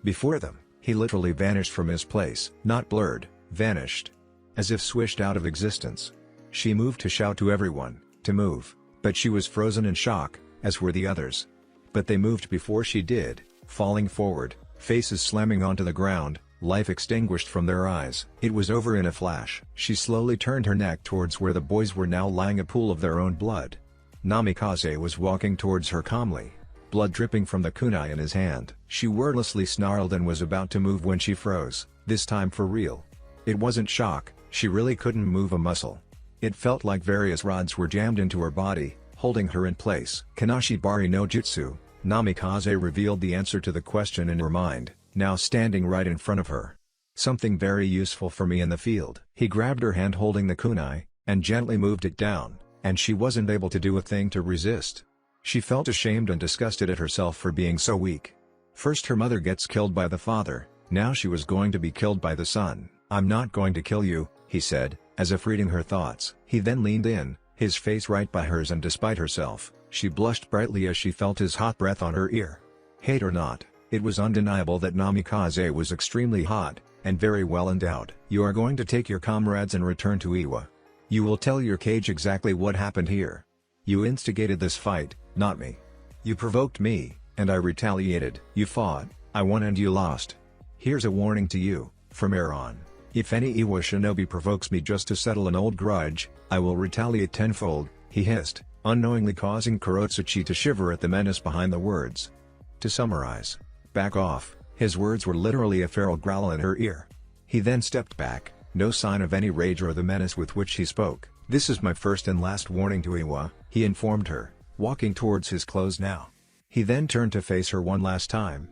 Before them, he literally vanished from his place. Not blurred, vanished. As if swished out of existence. She moved to shout to everyone, to move, but she was frozen in shock, as were the others. But they moved before she did, falling forward, faces slamming onto the ground, life extinguished from their eyes. It was over in a flash. She slowly turned her neck towards where the boys were now lying, a pool of their own blood. Namikaze was walking towards her calmly, blood dripping from the kunai in his hand. She wordlessly snarled and was about to move when she froze, this time for real. It wasn't shock, she really couldn't move a muscle. It felt like various rods were jammed into her body, holding her in place. "Kanashibari no Jutsu," Namikaze revealed the answer to the question in her mind, now standing right in front of her. "Something very useful for me in the field." He grabbed her hand holding the kunai, and gently moved it down, and she wasn't able to do a thing to resist. She felt ashamed and disgusted at herself for being so weak. First her mother gets killed by the father, now she was going to be killed by the son. "I'm not going to kill you," he said, as if reading her thoughts. He then leaned in, his face right by hers, and despite herself, she blushed brightly as she felt his hot breath on her ear. Hate or not, it was undeniable that Namikaze was extremely hot, and very well endowed. "You are going to take your comrades and return to Iwa. You will tell your cage exactly what happened here. You instigated this fight, not me. You provoked me, and I retaliated. You fought, I won and you lost. Here's a warning to you, from here on. If any Iwa shinobi provokes me just to settle an old grudge, I will retaliate tenfold," he hissed, unknowingly causing Kurotsuchi to shiver at the menace behind the words. To summarize, "Back off," his words were literally a feral growl in her ear. He then stepped back, no sign of any rage or the menace with which he spoke. "This is my first and last warning to Iwa," he informed her, walking towards his clothes now. He then turned to face her one last time.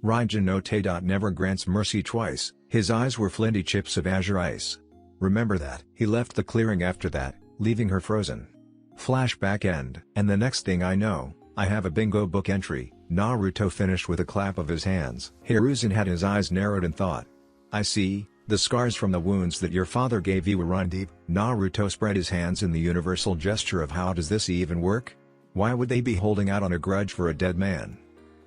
Raijin no Te. Never grants mercy twice. His eyes were flinty chips of azure ice. Remember that. He left the clearing after that, leaving her frozen. Flashback end. "And the next thing I know, I have a bingo book entry," Naruto finished with a clap of his hands. Hiruzen had his eyes narrowed in thought. "I see, the scars from the wounds that your father gave you run deep." Naruto spread his hands in the universal gesture of "how does this even work? Why would they be holding out on a grudge for a dead man?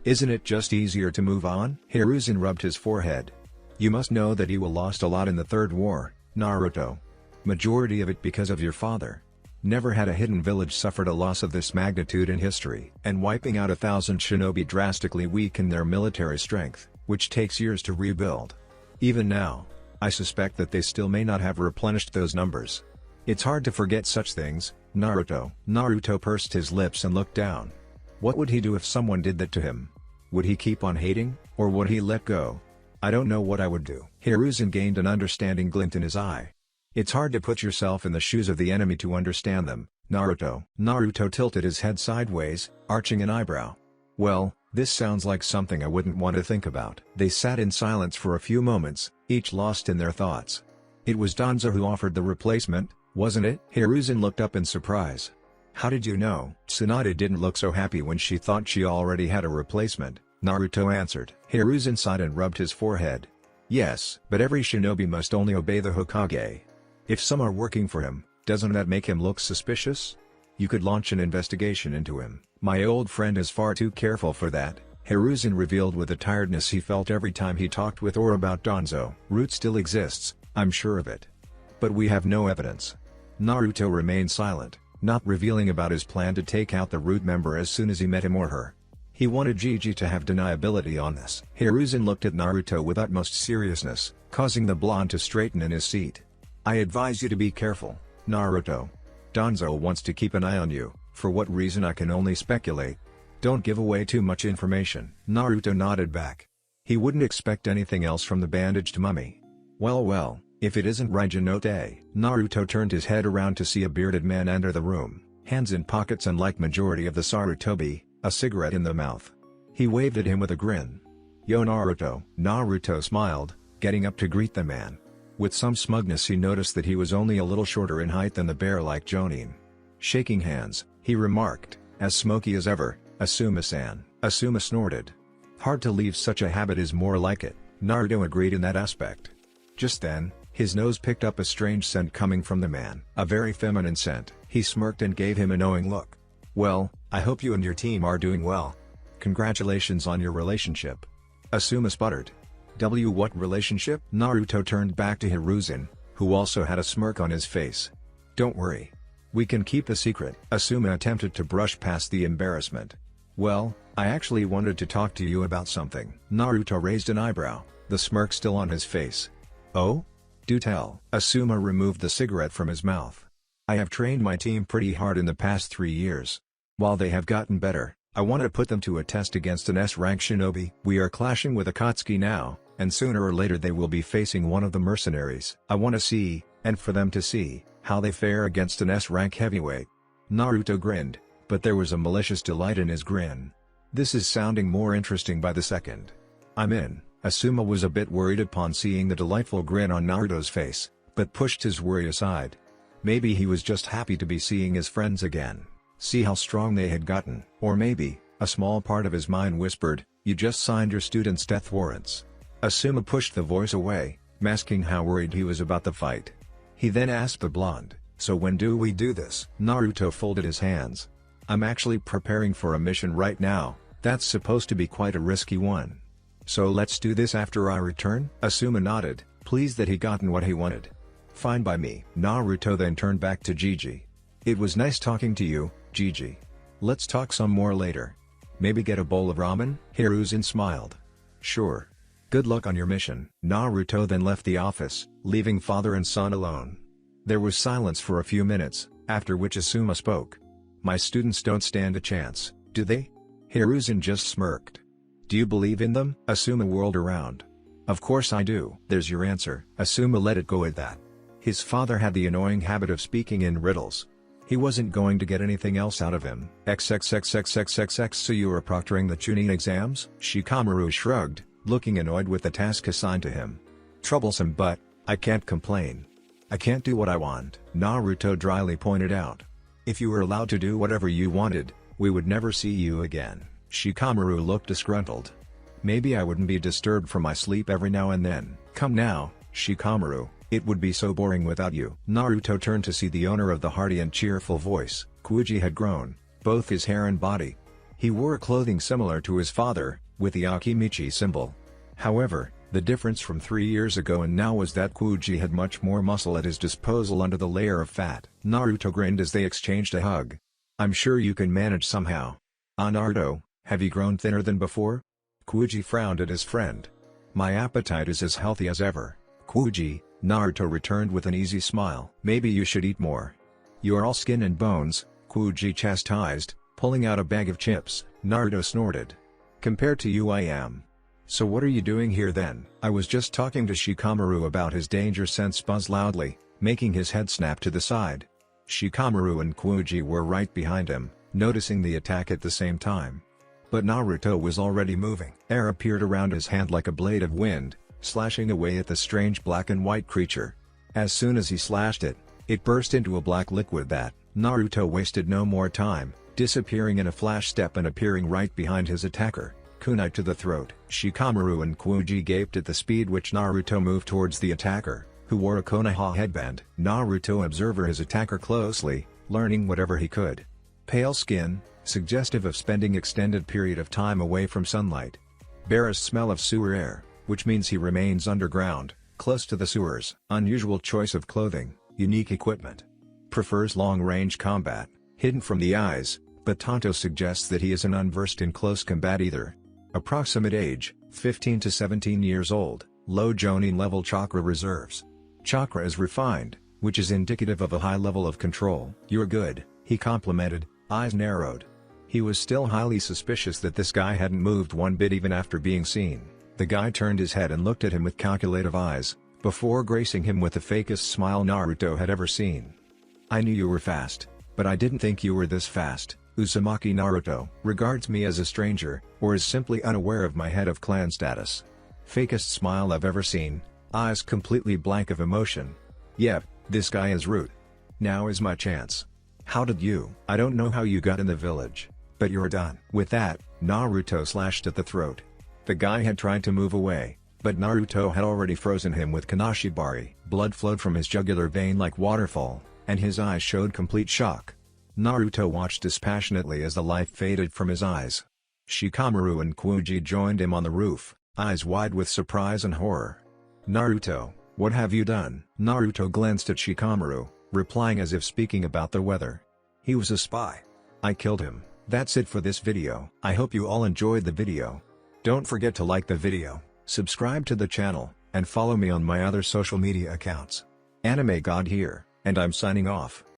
Isn't it just easier to move on?" Hiruzen rubbed his forehead. "You must know that Iwa lost a lot in the Third War, Naruto. Majority of it because of your father. Never had a hidden village suffered a loss of this magnitude in history. And wiping out 1,000 shinobi drastically weakened their military strength, which takes years to rebuild. Even now, I suspect that they still may not have replenished those numbers. It's hard to forget such things, Naruto." Naruto pursed his lips and looked down. What would he do if someone did that to him? Would he keep on hating, or would he let go? "I don't know what I would do." Hiruzen gained an understanding glint in his eye. It's hard to put yourself in the shoes of the enemy to understand them, Naruto tilted his head sideways, arching an eyebrow. Well, this sounds like something I wouldn't want to think about. They sat in silence for a few moments, each lost in their thoughts. It was Danzo who offered the replacement, wasn't it? Hiruzen looked up in surprise. How did you know? Tsunade didn't look so happy when she thought she already had a replacement, Naruto answered. Hiruzen sighed and rubbed his forehead. Yes, but every shinobi must only obey the Hokage. If some are working for him, doesn't that make him look suspicious? You could launch an investigation into him. My old friend is far too careful for that, Hiruzen revealed with the tiredness he felt every time he talked with Or about Danzo. Root still exists, I'm sure of it. But we have no evidence. Naruto remained silent, not revealing about his plan to take out the Root member as soon as he met him or her. He wanted Gigi to have deniability on this. Hiruzen looked at Naruto with utmost seriousness, causing the blonde to straighten in his seat. I advise you to be careful, Naruto. Danzo wants to keep an eye on you, for what reason I can only speculate. Don't give away too much information. Naruto nodded back. He wouldn't expect anything else from the bandaged mummy. Well, if it isn't Raijinote. Naruto turned his head around to see a bearded man enter the room, hands in pockets and like majority of the Sarutobi, a cigarette in the mouth. He waved at him with a grin. Yo Naruto. Naruto smiled, getting up to greet the man. With some smugness he noticed that he was only a little shorter in height than the bear-like Jonin. Shaking hands, he remarked, as smoky as ever, Asuma-san. Asuma snorted. Hard to leave, such a habit is more like it, Naruto agreed in that aspect. Just then, his nose picked up a strange scent coming from the man. A very feminine scent. He smirked and gave him a knowing look. Well, I hope you and your team are doing well. Congratulations on your relationship. Asuma sputtered. What relationship? Naruto turned back to Hiruzen, who also had a smirk on his face. Don't worry. We can keep the secret. Asuma attempted to brush past the embarrassment. Well, I actually wanted to talk to you about something. Naruto raised an eyebrow, the smirk still on his face. Oh? Do tell. Asuma removed the cigarette from his mouth. I have trained my team pretty hard in the past 3 years. While they have gotten better, I want to put them to a test against an S-rank shinobi. We are clashing with Akatsuki now, and sooner or later they will be facing one of the mercenaries. I want to see, and for them to see, how they fare against an S-rank heavyweight. Naruto grinned, but there was a malicious delight in his grin. This is sounding more interesting by the second. I'm in. Asuma was a bit worried upon seeing the delightful grin on Naruto's face, but pushed his worry aside. Maybe he was just happy to be seeing his friends again. See how strong they had gotten. Or maybe, a small part of his mind whispered, you just signed your students' death warrants. Asuma pushed the voice away, masking how worried he was about the fight. He then asked the blonde, so when do we do this? Naruto folded his hands. I'm actually preparing for a mission right now, that's supposed to be quite a risky one. So let's do this after I return? Asuma nodded, pleased that he gotten what he wanted. Fine by me. Naruto then turned back to Gigi. It was nice talking to you, Gigi. Let's talk some more later. Maybe get a bowl of ramen? Hiruzen smiled. Sure. Good luck on your mission. Naruto then left the office, leaving father and son alone. There was silence for a few minutes, after which Asuma spoke. My students don't stand a chance, do they? Hiruzen just smirked. Do you believe in them? Asuma whirled around. Of course I do. There's your answer. Asuma let it go at that. His father had the annoying habit of speaking in riddles. He wasn't going to get anything else out of him. XXXXXXX. So you are proctoring the Chunin exams? Shikamaru shrugged, looking annoyed with the task assigned to him. Troublesome, but I can't complain. I can't do what I want, Naruto dryly pointed out. If you were allowed to do whatever you wanted, we would never see you again. Shikamaru looked disgruntled. Maybe I wouldn't be disturbed from my sleep every now and then. Come now, Shikamaru, it would be so boring without you. Naruto turned to see the owner of the hearty and cheerful voice. Kuuji had grown, both his hair and body. He wore clothing similar to his father, with the Akimichi symbol. However, the difference from 3 years ago and now was that Kuuji had much more muscle at his disposal under the layer of fat. Naruto grinned as they exchanged a hug. I'm sure you can manage somehow. Ah Naruto, have you grown thinner than before? Kuuji frowned at his friend. My appetite is as healthy as ever. Kuuji, Naruto returned with an easy smile. Maybe you should eat more. You're all skin and bones, Kuuji chastised, pulling out a bag of chips. Naruto snorted. Compared to you I am. So what are you doing here then? I was just talking to Shikamaru about his danger sense. Buzz loudly, making his head snap to the side. Shikamaru and Kuuji were right behind him, noticing the attack at the same time. But Naruto was already moving. Air appeared around his hand like a blade of wind, slashing away at the strange black and white creature. As soon as he slashed it, it burst into a black liquid that, Naruto wasted no more time, disappearing in a flash step and appearing right behind his attacker, kunai to the throat. Shikamaru and Kuuji gaped at the speed which Naruto moved towards the attacker, who wore a Konoha headband. Naruto observed his attacker closely, learning whatever he could. Pale skin, suggestive of spending extended period of time away from sunlight. Bears smell of sewer air, which means he remains underground, close to the sewers. Unusual choice of clothing, unique equipment. Prefers long-range combat, hidden from the eyes, but Tonto suggests that he isn't unversed in close combat either. Approximate age, 15 to 17 years old, low Jonin level chakra reserves. Chakra is refined, which is indicative of a high level of control. "You're good," he complimented, eyes narrowed. He was still highly suspicious that this guy hadn't moved one bit even after being seen. The guy turned his head and looked at him with calculative eyes, before gracing him with the fakest smile Naruto had ever seen. "I knew you were fast, but I didn't think you were this fast." Uzumaki Naruto regards me as a stranger, or is simply unaware of my head of clan status. Fakest smile I've ever seen, eyes completely blank of emotion. Yep, this guy is rude. Now is my chance. "How did you? I don't know how you got in the village, but you're done." With that, Naruto slashed at the throat. The guy had tried to move away, but Naruto had already frozen him with Kanashibari. Blood flowed from his jugular vein like waterfall, and his eyes showed complete shock. Naruto watched dispassionately as the life faded from his eyes. Shikamaru and Kuuji joined him on the roof, eyes wide with surprise and horror. "Naruto, what have you done?" Naruto glanced at Shikamaru, replying as if speaking about the weather. "He was a spy. I killed him." That's it for this video. I hope you all enjoyed the video. Don't forget to like the video, subscribe to the channel, and follow me on my other social media accounts. Anime God here, and I'm signing off.